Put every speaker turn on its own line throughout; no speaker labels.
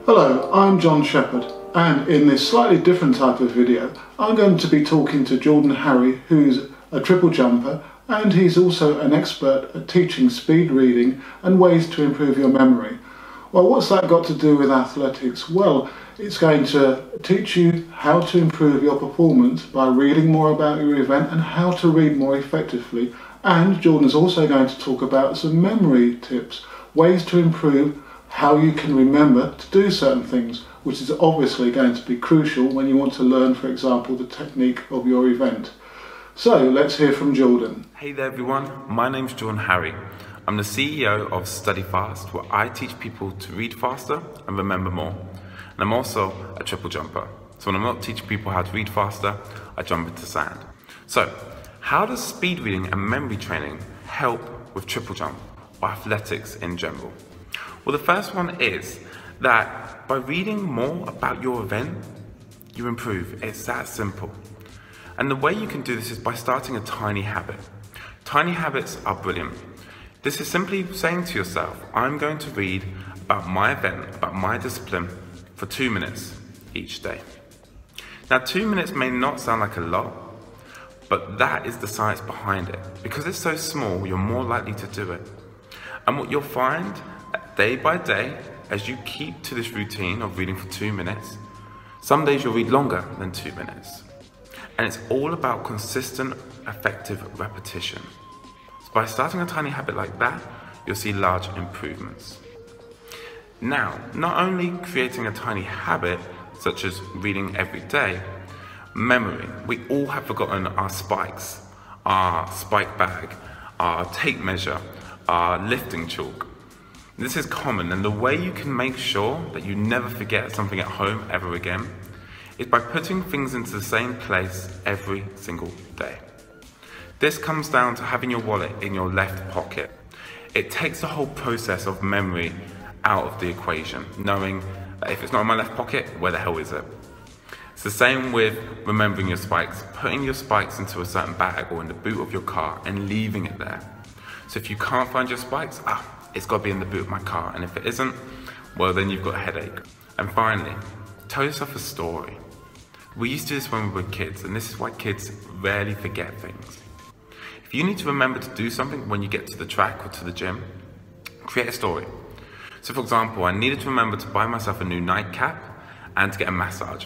Hello, I'm John Shepherd, and in this slightly different type of video I'm going to be talking to Jordan Harry, who's a triple jumper, and he's also an expert at teaching speed reading and ways to improve your memory. Well, what's that got to do with athletics? Well, it's going to teach you how to improve your performance by reading more about your event and how to read more effectively. And Jordan's also going to talk about some memory tips, ways to improve how you can remember to do certain things, which is obviously going to be crucial when you want to learn, for example, the technique of your event. So let's hear from Jordan.
Hey there everyone, my name's Jordan Harry. I'm the CEO of Study Fast, where I teach people to read faster and remember more. And I'm also a triple jumper. So when I'm not teaching people how to read faster, I jump into sand. So how does speed reading and memory training help with triple jump or athletics in general? Well, the first one is that by reading more about your event, you improve. It's that simple. And the way you can do this is by starting a tiny habit. Tiny habits are brilliant. This is simply saying to yourself, I'm going to read about my event, about my discipline for 2 minutes each day. Now, 2 minutes may not sound like a lot, but that is the science behind it. Because it's so small, you're more likely to do it. And what you'll find day by day, as you keep to this routine of reading for 2 minutes, some days you'll read longer than 2 minutes. And it's all about consistent, effective repetition. So by starting a tiny habit like that, you'll see large improvements. Now, not only creating a tiny habit, such as reading every day, memory. We all have forgotten our spikes, our spike bag, our tape measure, our lifting chalk. This is common, and the way you can make sure that you never forget something at home ever again is by putting things into the same place every single day. This comes down to having your wallet in your left pocket. It takes the whole process of memory out of the equation, knowing that if it's not in my left pocket, where the hell is it? It's the same with remembering your spikes, putting your spikes into a certain bag or in the boot of your car and leaving it there. So if you can't find your spikes, it's got to be in the boot of my car, and if it isn't, well, then you've got a headache. And finally, tell yourself a story. We used to do this when we were kids, and this is why kids rarely forget things. If you need to remember to do something when you get to the track or to the gym, create a story. So for example, I needed to remember to buy myself a new nightcap and to get a massage.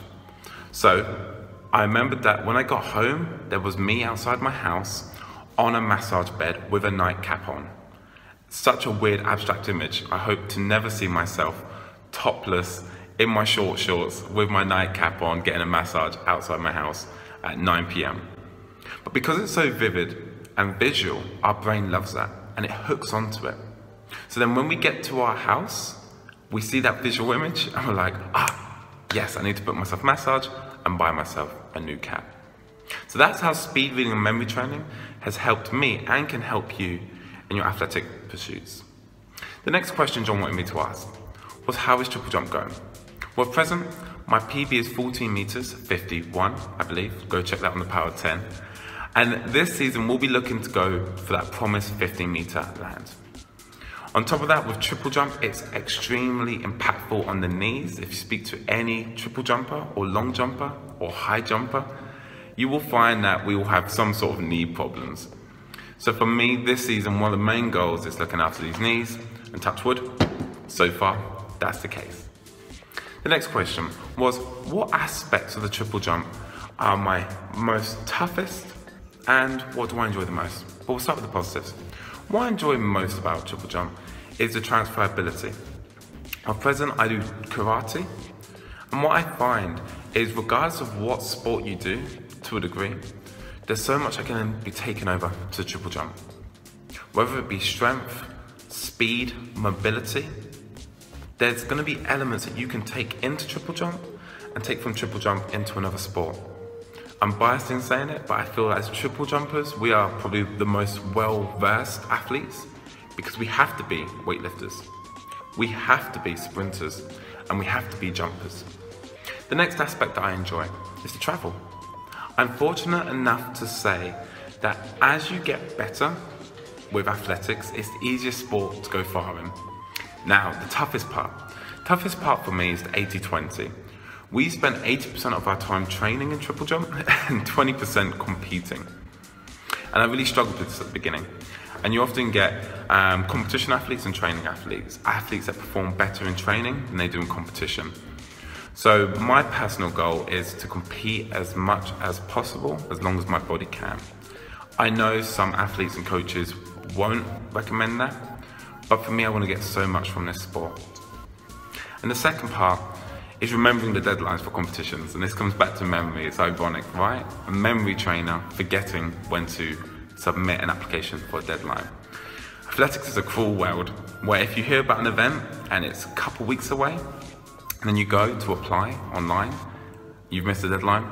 So I remembered that when I got home, there was me outside my house on a massage bed with a nightcap on. Such a weird abstract image. I hope to never see myself topless in my short shorts with my nightcap on getting a massage outside my house at 9 p.m. But because it's so vivid and visual, our brain loves that and it hooks onto it. So then when we get to our house, we see that visual image and we're like, yes, I need to book myself a massage and buy myself a new cap. So that's how speed reading and memory training has helped me and can help you in your athletic pursuits. The next question John wanted me to ask was, how is triple jump going? Well, at present, my PB is 14 meters 51, I believe. Go check that on the Power 10. And this season, we'll be looking to go for that promised 15-meter land. On top of that, with triple jump, it's extremely impactful on the knees. If you speak to any triple jumper or long jumper or high jumper, you will find that we will have some sort of knee problems. So for me, this season, one of the main goals is looking after these knees, and touch wood, so far, that's the case. The next question was, what aspects of the triple jump are my most toughest, and what do I enjoy the most? Well, we'll start with the positives. What I enjoy most about triple jump is the transferability. At present, I do karate, and what I find is regardless of what sport you do, to a degree, there's so much that can be taken over to triple jump. Whether it be strength, speed, mobility, there's going to be elements that you can take into triple jump and take from triple jump into another sport. I'm biased in saying it, but I feel that as triple jumpers, we are probably the most well-versed athletes because we have to be weightlifters, we have to be sprinters, and we have to be jumpers. The next aspect that I enjoy is the travel. I'm fortunate enough to say that as you get better with athletics, it's the easiest sport to go far in. Now, the toughest part Toughest part for me is the 80-20. We spend 80% of our time training in triple jump and 20% competing. And I really struggled with this at the beginning. And you often get competition athletes and training athletes. Athletes that perform better in training than they do in competition. So my personal goal is to compete as much as possible, as long as my body can. I know some athletes and coaches won't recommend that, but for me, I want to get so much from this sport. And the second part is remembering the deadlines for competitions. And this comes back to memory. It's ironic, right? A memory trainer forgetting when to submit an application for a deadline. Athletics is a cruel world where if you hear about an event and it's a couple weeks away, and then you go to apply online, you've missed the deadline,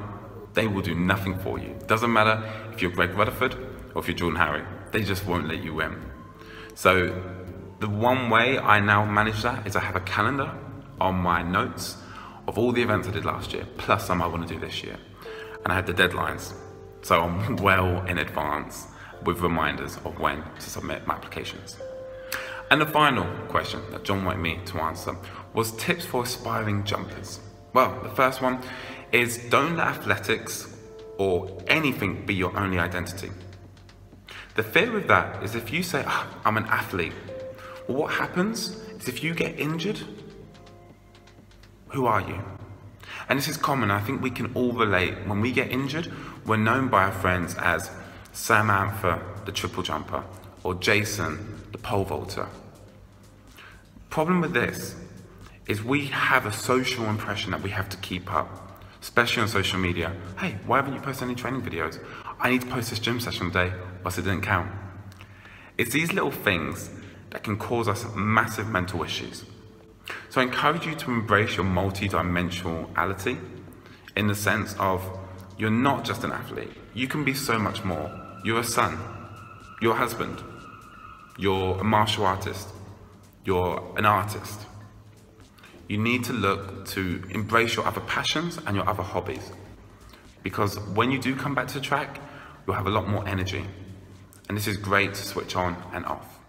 they will do nothing for you. Doesn't matter if you're Greg Rutherford or if you're Jordan Harry, they just won't let you in. So the one way I now manage that is I have a calendar on my notes of all the events I did last year, plus some I want to do this year. And I had the deadlines, so I'm well in advance with reminders of when to submit my applications. And the final question that John wanted me to answer was tips for aspiring jumpers. Well, the first one is don't let athletics or anything be your only identity. The fear with that is if you say, I'm an athlete, well, what happens is if you get injured, who are you? And this is common. I think we can all relate. When we get injured, we're known by our friends as Sam Anther, the triple jumper, or Jason, the pole vaulter. Problem with this is we have a social impression that we have to keep up, especially on social media. Hey, why haven't you posted any training videos? I need to post this gym session today, or else it didn't count. It's these little things that can cause us massive mental issues. So I encourage you to embrace your multi-dimensionality in the sense of you're not just an athlete. You can be so much more. You're a son, you're a husband, you're a martial artist, you're an artist. You need to look to embrace your other passions and your other hobbies. Because when you do come back to the track, you'll have a lot more energy. And this is great to switch on and off.